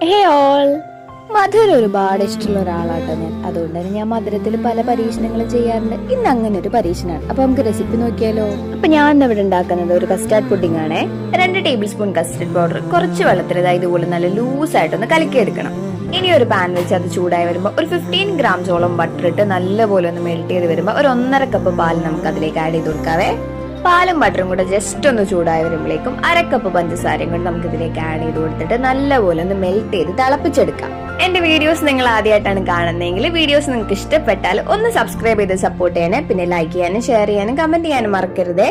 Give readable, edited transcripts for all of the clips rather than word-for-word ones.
ഹേ all, മധുരം ഒരുപാട് ഇഷ്ടമുള്ള ഒരാളാട്ടോ ഞാൻ. അതുകൊണ്ട് തന്നെ ഞാൻ മധുരത്തിൽ പല പരീക്ഷണങ്ങളും ചെയ്യാറുണ്ട്. ഇന്ന് അങ്ങനെ ഒരു പരീക്ഷണമാണ്. അപ്പൊ നമുക്ക് റെസിപ്പി നോക്കിയാലോ. അപ്പൊ ഞാൻ ഇന്ന് ഇവിടെ ഉണ്ടാക്കുന്നത് ഒരു കസ്റ്റാർഡ് പുഡിംഗ് ആണേ. 2 ടേബിൾ സ്പൂൺ കസ്റ്റർഡ് പൗഡർ കുറച്ച് വെള്ളത്തിൽ ഇതുപോലെ നല്ല ലൂസ് ആയിട്ടൊന്ന് കലക്കിയെടുക്കണം. ഇനി ഒരു പാൻ വെച്ച് അത് ചൂടായി വരുമ്പോൾ ഒരു 15 ഗ്രാംസോളം ബട്ടർ ഇട്ട് നല്ലപോലെ ഒന്ന് മെൽറ്റ് ചെയ്ത് വരുമ്പോൾ ഒരു 1.5 കപ്പ് പാൽ നമുക്ക് അതിലേക്ക് ആഡ് ചെയ്ത് കൊടുക്കാവേ. പാലും ബട്ടറും കൂടെ ജസ്റ്റ് ഒന്ന് ചൂടായി വരുമ്പോഴേക്കും 1/2 കപ്പ് പഞ്ചസാരയും കൂടെ നമുക്ക് ഇതിലേക്ക് ആഡ് ചെയ്ത് കൊടുത്തിട്ട് നല്ലപോലെ ഒന്ന് മെൽറ്റ് ചെയ്ത് തിളപ്പിച്ചെടുക്കാം. എന്റെ വീഡിയോസ് നിങ്ങൾ ആദ്യമായിട്ടാണ് കാണുന്നതെങ്കിൽ വീഡിയോസ് നിങ്ങൾക്ക് ഇഷ്ടപ്പെട്ടാൽ ഒന്ന് സബ്സ്ക്രൈബ് ചെയ്ത് സപ്പോർട്ട് ചെയ്യണേ. പിന്നെ ലൈക്ക് ചെയ്യാനും ഷെയർ ചെയ്യാനും കമന്റ് ചെയ്യാനും മറക്കരുതേ.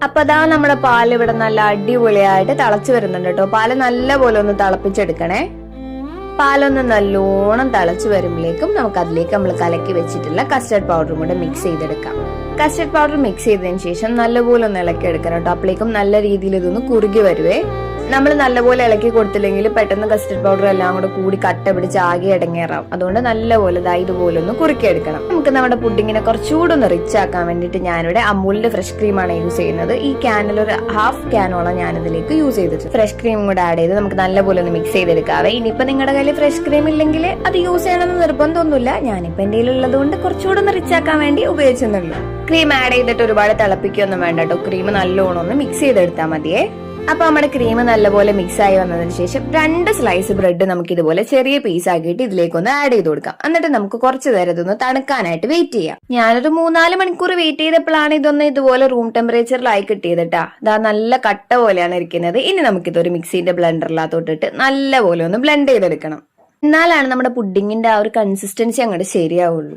അപ്പൊ അതാ നമ്മുടെ പാൽ ഇവിടെ നല്ല അടിപൊളിയായിട്ട് തിളച്ചു വരുന്നുണ്ട് കേട്ടോ. പാല് നല്ലപോലെ ഒന്ന് തിളപ്പിച്ചെടുക്കണേ. പാലൊന്ന് നല്ലോണം തിളച്ചു വരുമ്പോഴേക്കും നമുക്ക് അതിലേക്ക് നമ്മൾ കലക്കി വെച്ചിട്ടുള്ള കസ്റ്റർഡ് പൗഡറും കൂടെ മിക്സ് ചെയ്തെടുക്കാം. കസ്റ്റർഡ് പൗഡർ മിക്സ് ചെയ്തതിനു ശേഷം നല്ലപോലെ ഒന്ന് ഇളക്കി എടുക്കണം കേട്ടോ. അപ്പോഴേക്കും നല്ല രീതിയിൽ ഇതൊന്ന് കുറുകി വരുവേ. നമ്മൾ നല്ലപോലെ ഇളക്കി കൊടുത്തില്ലെങ്കിൽ പെട്ടെന്ന് കസ്റ്റർഡ് പൗഡർ എല്ലാം കൂടെ കൂടി കട്ട പിടിച്ച് ആകെ ഇടങ്ങേറാവും. അതുകൊണ്ട് നല്ലപോലെ ഇതുപോലെ ഒന്ന് കുറുക്കിയെടുക്കണം. നമുക്ക് നമ്മുടെ പുഡിങ്ങിനെ കുറച്ചുകൂടെ ഒന്ന് റിച്ച് ആക്കാൻ വേണ്ടിയിട്ട് ഞാനിവിടെ അമൂലിന്റെ ഫ്രഷ് ക്രീമാണ് യൂസ് ചെയ്യുന്നത്. ഈ ക്യാനിൽ ഒരു 1/2 ക്യാനോളം ഞാൻ ഇതിലേക്ക് യൂസ് ചെയ്തിട്ട് ഫ്രഷ് ക്രീം കൂടെ ആഡ് ചെയ്ത് നമുക്ക് നല്ലപോലെ ഒന്ന് മിക്സ് ചെയ്തെടുക്കാവേ. ഇനിയിപ്പോ നിങ്ങളുടെ കയ്യിൽ ഫ്രഷ് ക്രീം ഇല്ലെങ്കിൽ അത് യൂസ് ചെയ്യണമെന്ന് നിർബന്ധമൊന്നുമില്ല. ഞാനിപ്പോ എന്റെ കയ്യിലുള്ളത് കൊണ്ട് കുറച്ചുകൂടെ ഒന്ന് റിച്ച് ആക്കാൻ വേണ്ടി ഉപയോഗിച്ചെന്നുള്ളൂ. ക്രീം ആഡ് ചെയ്തിട്ട് ഒരുപാട് തിളപ്പിക്കൊന്നും വേണ്ട കേട്ടോ. ക്രീം നല്ലോണം ഒന്ന് മിക്സ് ചെയ്തെടുത്താൽ മതിയേ. അപ്പൊ നമ്മുടെ ക്രീം നല്ലപോലെ മിക്സ് ആയി വന്നതിന് ശേഷം 2 സ്ലൈസ് ബ്രെഡ് നമുക്ക് ഇതുപോലെ ചെറിയ പീസ് ആക്കിയിട്ട് ഇതിലേക്കൊന്ന് ആഡ് ചെയ്ത് കൊടുക്കാം. എന്നിട്ട് നമുക്ക് കുറച്ച് നേരം ഇതൊന്ന് തണുക്കാനായിട്ട് വെയിറ്റ് ചെയ്യാം. ഞാനൊരു 3-4 മണിക്കൂർ വെയിറ്റ് ചെയ്തപ്പോഴാണ് ഇതൊന്ന് ഇതുപോലെ റൂം ടെമ്പറേച്ചറിലായി കിട്ടിയതാ. ഇതാ നല്ല കട്ട പോലെയാണ് ഇരിക്കുന്നത്. ഇനി നമുക്കിതൊരു മിക്സിന്റെ ബ്ലെൻഡറിലാത്തോട്ടിട്ട് നല്ലപോലെ ഒന്ന് ബ്ലെൻഡ് ചെയ്തെടുക്കണം. എന്നാലാണ് നമ്മുടെ പുഡിങ്ങിന്റെ ആ ഒരു കൺസിസ്റ്റൻസി അങ്ങോട്ട് ശരിയാവുള്ളൂ.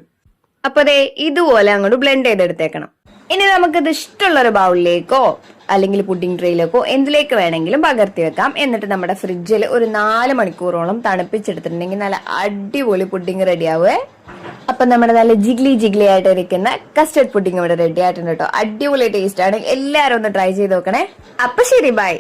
അപ്പൊ അതെ ഇതുപോലെ അങ്ങോട്ട് ബ്ലെൻഡ് ചെയ്തെടുത്തേക്കണം. ഇനി നമുക്കിത് ഇഷ്ടമുള്ള ഒരു ബൗളിലേക്കോ അല്ലെങ്കിൽ പുഡിംഗ് ട്രേയിലേക്കോ എന്തിലേക്ക് വേണമെങ്കിലും പകർത്തി വെക്കാം. എന്നിട്ട് നമ്മുടെ ഫ്രിഡ്ജിൽ ഒരു 4 മണിക്കൂറോളം തണുപ്പിച്ചെടുത്തിട്ടുണ്ടെങ്കിൽ നല്ല അടിപൊളി പുഡിംഗ് റെഡി ആവുമേ. അപ്പൊ നമ്മുടെ നല്ല ജിഗ്ലി ആയിട്ട് ഇരിക്കുന്ന കസ്റ്റർഡ് പുഡിംഗ് ഇവിടെ റെഡി ആയിട്ടുണ്ട് കേട്ടോ. അടിപൊളി ടേസ്റ്റ് ആണ്. എല്ലാരും ഒന്ന് ട്രൈ ചെയ്ത് നോക്കണേ. അപ്പൊ ശരി, ബൈ.